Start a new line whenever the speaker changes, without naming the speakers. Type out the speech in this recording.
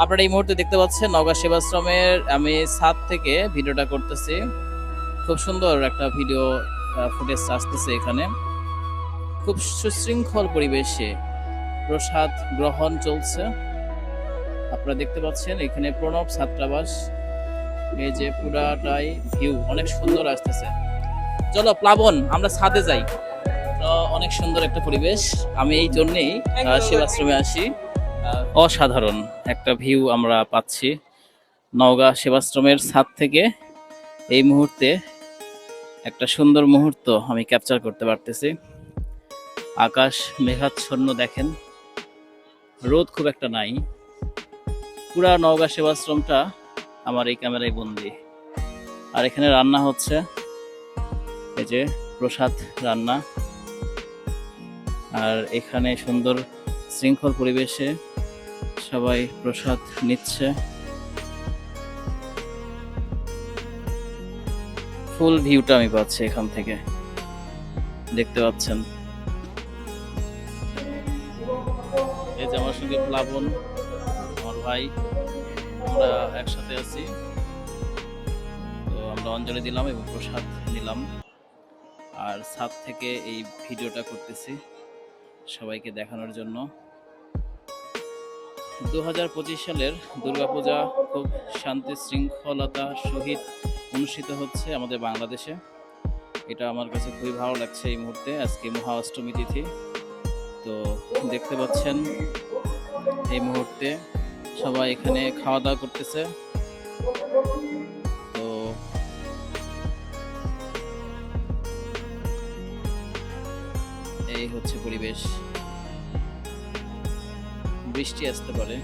আপনারা এই মুহূর্তে দেখতে পাচ্ছেন নওগাঁ সেবাশ্রমের আমি ছাদ থেকে ভিডিওটা করতেছি। খুব সুন্দর একটা ভিডিও ফুটেজ আসতেছে এখানে। খুব সুশৃঙ্খল পরিবেশে প্রসাদ গ্রহণ চলছে। আপনারা দেখতে পাচ্ছেন এখানে প্রণব ছাত্রাবাস। এই যে পুরাটাই ভিউ অনেক সুন্দর আসতেছে। চলো প্লাবন আমরা ছাদে যাই। তো অনেক সুন্দর একটা পরিবেশ। আমি এই জন্যেই সেবাশ্রমে আসি। অসাধারণ একটা ভিউ আমরা পাচ্ছি নওগাঁ সেবাশ্রমের ছাদ থেকে। এই মুহূর্তে একটা সুন্দর মুহূর্ত আমি ক্যাপচার করতে পারতেছি। আকাশ মেঘাচ্ছন্ন দেখেন, রোদ খুব একটা নাই। পুরা নওগাঁ সেবাশ্রমটা আমার এই ক্যামেরায় বন্দি। আর এখানে রান্না হচ্ছে, এই যে প্রসাদ রান্না। আর এখানে সুন্দর শৃঙ্খল পরিবেশে সবাই প্রসাদ নিচ্ছে। ফুল ভিউটা আমি পাচ্ছি এখান থেকে, দেখতে পাচ্ছেন। এই যে আমার সঙ্গে প্লাবন, আমার ভাই, আমরা একসাথে আছি। তো আমরা অঞ্জলি দিলাম এবং প্রসাদ নিলাম। আর ছাদ থেকে এই ভিডিওটা করতেছি সবাইকে দেখানোর জন্য। 2025 সালের দুর্গাপূজা খুব শান্তি শৃঙ্খলতার সহিত অনুষ্ঠিত হচ্ছে আমাদের বাংলাদেশে। এটা আমার কাছে খুবই ভালো লাগছে এই মুহূর্তে। আজকে মহা অষ্টমী তিথি। তো দেখতে পাচ্ছেন এই মুহূর্তে সবাই এখানে খাওয়া দাওয়া করতেছে। তো এই হচ্ছে পরিবেশ। বৃষ্টি আসতে পারে।